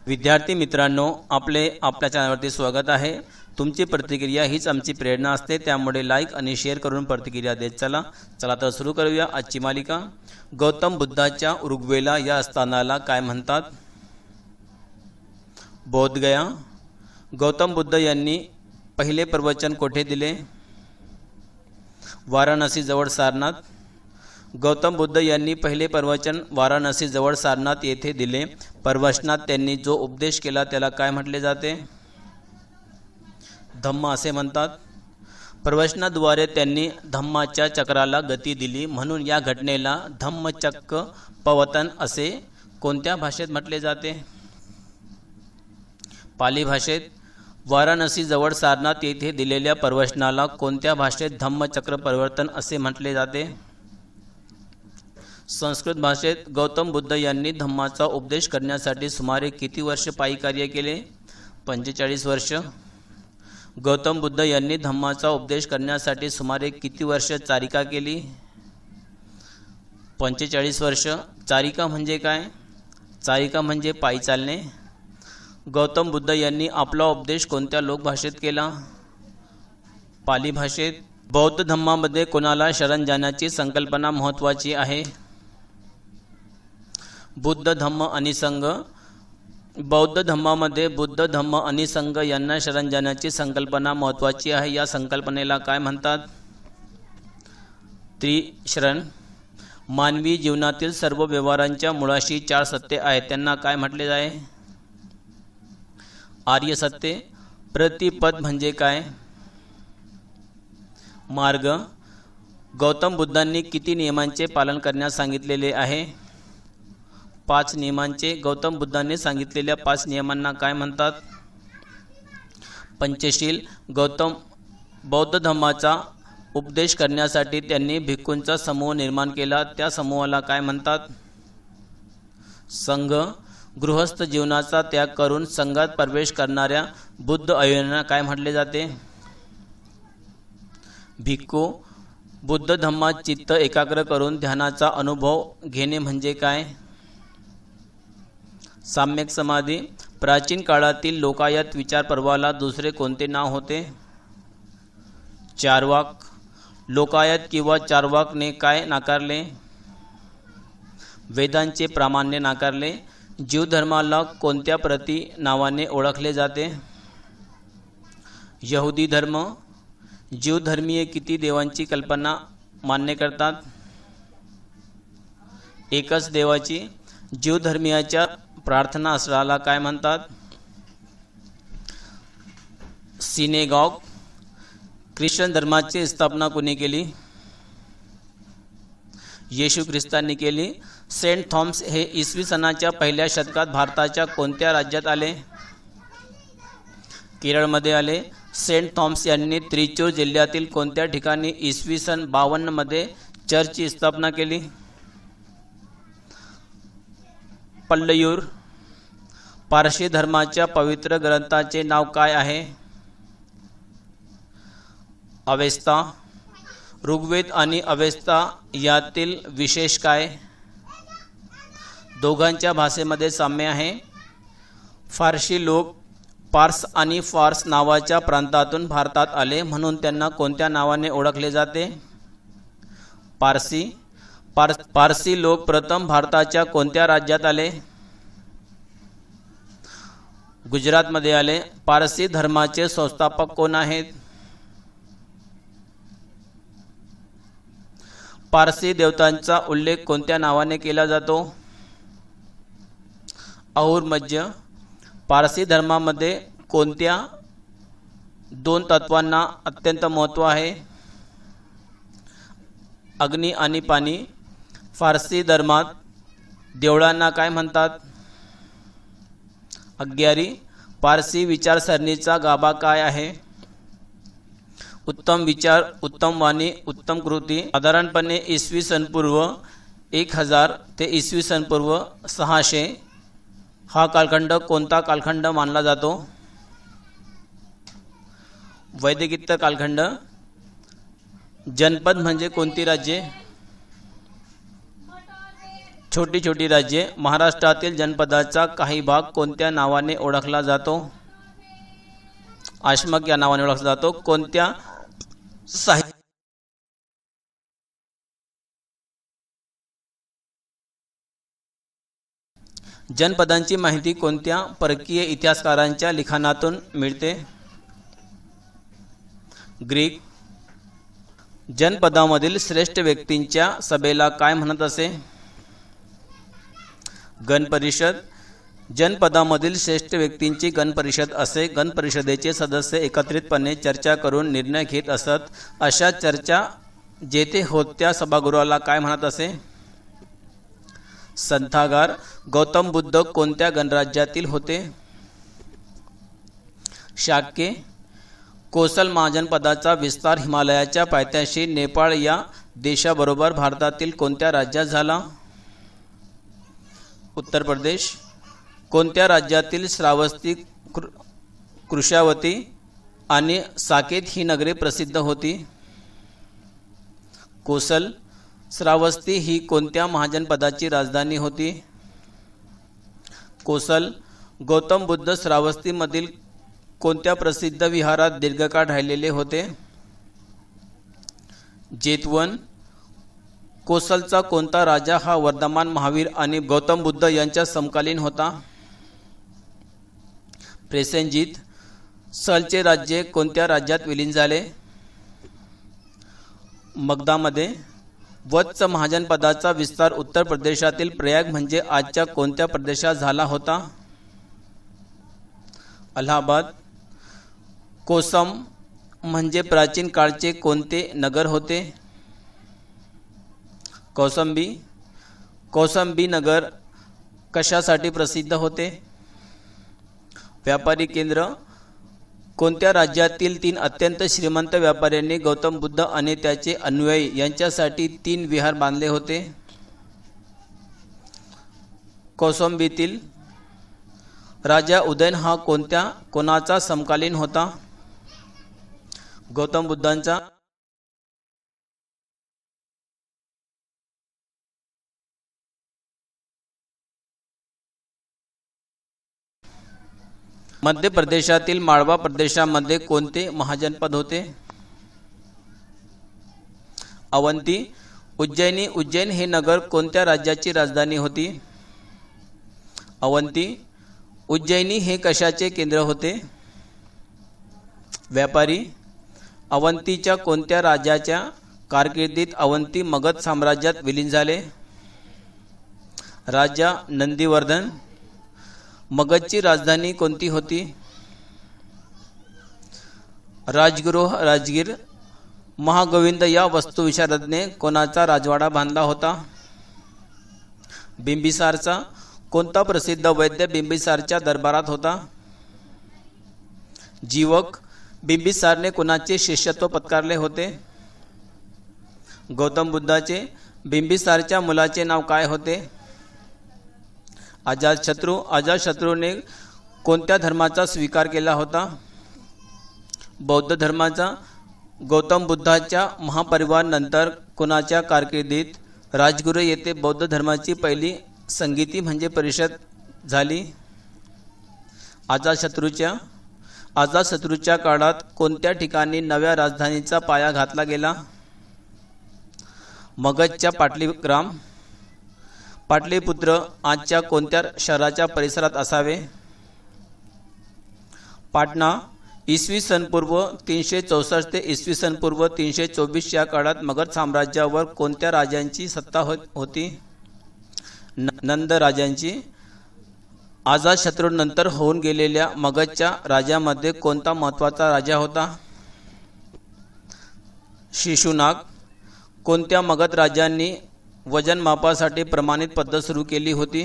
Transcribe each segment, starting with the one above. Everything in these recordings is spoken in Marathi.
विद्यार्थी मित्रांनो, आपल्या चॅनलवरती स्वागत आहे। तुमची प्रतिक्रिया हीच आमची प्रेरणा असते, त्यामुळे लाईक आणि शेअर करून प्रतिक्रिया देत चला। तर सुरू करूया आजची मालिका। गौतम बुद्धाच्या ऋग्वेला या स्थानाला काय म्हणतात? बोधगया। गौतम बुद्ध यांनी पहिले प्रवचन कोठे दिले? वाराणसी जवळ सारनाथ। गौतम बुद्ध यांनी पहिले प्रवचन वाराणसी जवळ सारनाथ येथे दिले। प्रवचनात त्यांनी जो उपदेश केला त्याला काय म्हटले जाते? धम्म असे म्हणतात। प्रवचनाद्वारे त्यांनी धम्माच्या चक्राला गती दिली, म्हणून या घटनेला धम्मचक्र पवतन असे कोणत्या भाषेत म्हटले जाते? पाली भाषेत। वाराणसी जवळ सारनाथ येथे दिलेल्या प्रवचनाला कोणत्या भाषेत धम्मचक्र परिवर्तन असे म्हटले जाते? संस्कृत भाषेत। गौतम बुद्ध यांनी धम्माचा उपदेश करण्यासाठी सुमारे किती वर्ष पायी कार्य केले? 45 वर्ष। गौतम बुद्ध यांनी धम्माचा उपदेश करण्यासाठी सुमारे किती वर्ष चारिका केली? 45 वर्ष। चारिका म्हणजे काय? चारिका म्हणजे पायी चालणे। गौतम बुद्ध यांनी आपला उपदेश कोणत्या लोकभाषेत केला? पाली भाषेत। बौद्ध धम्मामध्ये कोणाला शरण जाण्याची संकल्पना महत्त्वाची आहे? बुद्ध धम्म आणि संघ। बौद्ध धम्मामध्ये बुद्ध धम्म आणि संघ यांना शरण जाण्याची संकल्पना महत्त्वाची आहे। या संकल्पनेला काय म्हणतात? त्रिशरण। मानवी जीवनातील सर्व व्यवहारांच्या मुळाशी 4 सत्य आहेत, त्यांना काय म्हटले जाते? आर्य सत्य। प्रतिपद म्हणजे काय? मार्ग। गौतम बुद्धांनी किती नियमांचे पालन करण्यास सांगितलेले आहे? 5 नियमांचे। गौतम बुद्धांनी सांगितलेल्या 5 नियमांना काय म्हणतात? पंचशील। बौद्ध धम्माचा उपदेश करण्यासाठी त्यांनी भिक्खूंचा समूह निर्माण केला, त्या समूहाला काय म्हणतात? संघ। गृहस्थ जीवनाचा त्याग करून संघात प्रवेश करणाऱ्या बुद्ध अवयवांना काय म्हटले जाते? भिक्खू। बुद्ध धम्मात चित्त एकाग्र करून ध्यानाचा अनुभव घेणे म्हणजे काय? सम्यक समाधी। प्राचीन काळातील लोकायत विचार पर्वाला दुसरे कोणते नाव होते? चार्वाक। लोकायत किंवा चार्वाकने काय नाकारले? वेदांचे प्रामाण्य नाकारले। जीवधर्माला कोणत्या प्रती नावाने ओळखले जाते? यहुदी धर्म। जीवधर्मीय किती देवांची कल्पना मान्य करतात? एकच देवाची। जीवधर्मीयाच्या प्रार्थना स्थळाला काय म्हणतात? सिनेगॉग। ख्रिश्चन धर्माची स्थापना कोणी केली? येशू ख्रिस्तांनी केली। सेंट थॉमस हे इसवी सनाच्या पहिल्या शतकात भारताच्या कोणत्या राज्यात आले? केरळमध्ये आले। सेंट थॉमस यांनी त्रिचूर जिल्ह्यातील कोणत्या ठिकाणी इसवी सन 52 मध्ये चर्चची स्थापना केली? पल्लयूर। पारशी धर्माच्या पवित्र ग्रंथाचे नाव काय आहे? अवेस्ता। ऋग्वेद आणि अवेस्ता यातील विशेष काय? दोघांच्या भाषेमध्ये साम्य आहे। फारशी लोक पार्स आणि फार्स नावाच्या प्रांतातून भारतात आले, म्हणून त्यांना कोणत्या नावाने ओळखले जाते? पारसी। पारसी लोक प्रथम भारताच्या कोणत्या राज्यात आले? गुजरातमध्ये आले। पारसी धर्माचे संस्थापक कोण आहेत? पारसी देवतांचा उल्लेख कोणत्या नावाने केला जातो? अहुरमज्य। पारसी धर्मामध्ये कोणत्या 2 तत्वांना अत्यंत महत्त्व आहे? अग्नी आणि पाणी। फारसी धर्मात देवळांना काय म्हणतात? अग्यारी। पारसी विचारसरणीचा गाभा काय आहे? उत्तम विचार, उत्तम वाणी, उत्तम कृती। साधारणपणे इसवी सन पूर्व 1000 ते इसवी सन पूर्व 600 हा कालखंड कोणता कालखंड मानला जातो? वैदिकीय कालखंड। जनपद म्हणजे कोणती राज्ये? छोटी छोटी राज्ये. महाराष्ट्रातील जनपदाचा काही भाग कोणत्या नावाने ओळखला जातो? आश्मक या नावाने ओळखला जातो. कोणत्या जनपदांची माहिती कोणत्या परकीय इतिहासकारांच्या लिखाणातून मिळते? ग्रीक. जनपदामधील श्रेष्ठ व्यक्तींच्या सभेला काय म्हणत असे? गणपरिषद. जनपदामधील श्रेष्ठ व्यक्तींची गणपरिषद असे. गणपरिषदेचे सदस्य एकत्रितपणे चर्चा करून निर्णय घेत असत. अशा चर्चा जेथे होत त्या सभागृहाला काय म्हणत असे? संथागार. गौतम बुद्ध कोणत्या गणराज्यातील होते? शाक्य. कोसल महाजनपदाचा विस्तार हिमालयाच्या पायथ्याशी नेपाळ या देशाबरोबर भारतातील कोणत्या राज्यात झाला? उत्तर प्रदेश. कोणत्या राज्यातील श्रावस्ती, कृशावती आणि साकेत ही नगरे प्रसिद्ध होती? कोसल. श्रावस्ती ही कोणत्या महाजनपदाची राजधानी होती? कोसल. गौतम बुद्ध श्रावस्तीमधील कोणत्या प्रसिद्ध विहारात दीर्घकाळ राहिलेले होते? जेतवन. कोसलचा कोणता राजा हा वर्धमान महावीर आणि गौतम बुद्ध यांच्या समकालीन होता? प्रेसेनजीत. सलचे राज्य कोणत्या राज्यात विलीन झाले? मगधामध्ये. वत्स महाजनपदाचा विस्तार उत्तर प्रदेशातील प्रयाग म्हणजे आजच्या कोणत्या प्रदेशात झाला होता? अलाहाबाद. कोसम म्हणजे प्राचीन काळचे कोणते नगर होते? कौसंबी. कौसंबी नगर कशासाठी प्रसिद्ध होते? व्यापारी केंद्र. कोणत्या राज्यातील 3 अत्यंत श्रीमंत व्यापाऱ्यांनी गौतम बुद्ध आणि त्याचे अनुयायी यांच्यासाठी 3 विहार बांधले होते? कौसंबीतील. राजा उदयन हा कोणाचा समकालीन होता? गौतम बुद्धांचा. मध्य प्रदेशातील माळवा प्रदेशामध्ये कोणते महाजनपद होते? अवंती. उज्जैनी. उज्जैन हे नगर कोणत्या राज्याची राजधानी होती? अवंती. उज्जैनी हे कशाचे केंद्र होते? व्यापारी. अवंतीच्या कोणत्या राजाच्या कारकिर्दीत अवंती मगध साम्राज्यात विलीन झाले? राजा नंदीवर्धन. मगधची राजधानी कोणती होती? राजगृह. राजगीर. महागोविंद या वास्तुविशारदने कोणाचा राजवाडा बांधला होता? बिंबिसारचा. कोणता प्रसिद्ध वैद्य बिंबिसारच्या दरबारात होता? जीवक. बिंबिसारने कोणाचे शिष्यत्व पत्कारले होते? गौतम बुद्धाचे. बिंबिसारच्या मुलाचे नाव काय होते? अजातशत्रू. अजातशत्रूने कोणत्या धर्माचा स्वीकार केला होता? बौद्ध धर्माचा. गौतम बुद्धाच्या महापरिवार नंतर कोणाच्या कारकिर्दीत राजगुरू येथे बौद्ध धर्माची पहिली संगीती म्हणजे परिषद झाली? अजातशत्रूच्या. अजातशत्रूच्या काळात कोणत्या ठिकाणी नव्या राजधानीचा पाया घातला गेला? मगधच्या पाटलीग्राम. पाटलीपुत्र आजच्या कोणत्या शहराच्या परिसरात असावे? पाटणा. इसवी सन पूर्व 364 ते इसवी सन पूर्व 324 या काळात मगध साम्राज्यावर कोणत्या राजांची सत्ता होती? नंद राजांची. अजातशत्रूनंतर होऊन गेलेल्या मगधच्या राजामध्ये कोणता महत्त्वाचा राजा होता? शिशुनाग. कोणत्या मगध राजांनी वजन मापासाठी प्रमाणित पद्धत सुरू केली होती?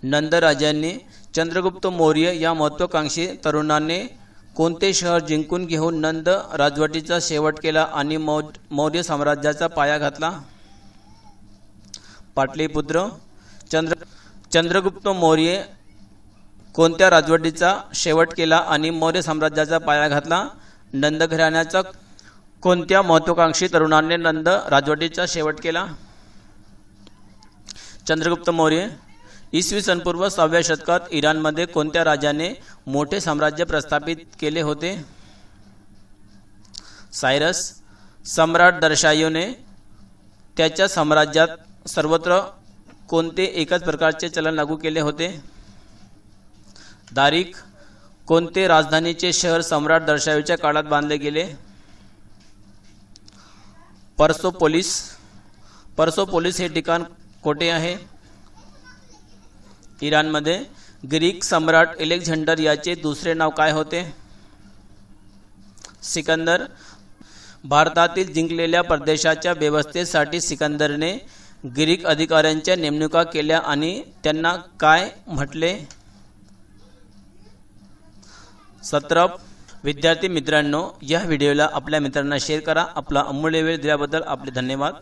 नंद राजांनी. चंद्रगुप्त मौर्य या महत्त्वाकांक्षी तरुणाने कोणते शहर जिंकून घेऊन नंद राजवटीचा शेवट केला आणि मौर्य साम्राज्याचा पाया घातला? पाटलीपुत्र. चंद्रगुप्त मौर्य कोणत्या राजवटीचा शेवट केला आणि मौर्य साम्राज्याचा पाया घातला? नंद घराण्याचा. कोणत्या महत्त्वाकांक्षी तरुणाने नंद राजवटीचा शेवट केला? चंद्रगुप्त मौर्य। इसवी सन पूर्व 6व्या शतकात इराणमध्ये कोणत्या राजाने मोठे साम्राज्य प्रस्थापित केले होते? सायरस। सम्राट दर्यायोने त्याच्या साम्राज्यात सर्वत्र कोणते एकाच प्रकारचे चलन लागू केले होते? दारिक। कोणते राजधानीचे शहर सम्राट दर्यायोच्या काळात बांधले गेले? पर्सोपोलिस। पर्सोपोलिस हे ठिकाण कोठे आहे? इराणमध्ये। ग्रीक सम्राट अलेक्झांडर याचे दुसरे नाव काय होते? सिकंदर। भारतातील जिंकलेल्या प्रदेशाच्या व्यवस्थेसाठी सिकंदरने ग्रीक अधिकाऱ्यांच्या नेमणुका केल्या आणि त्यांना काय म्हटले? सत्रप। विद्यार्थी मित्रांनो, या व्हिडिओला आपल्या मित्रांना शेअर करा. आपला अमूल्य वेळ दिल्याबद्दल आपले धन्यवाद.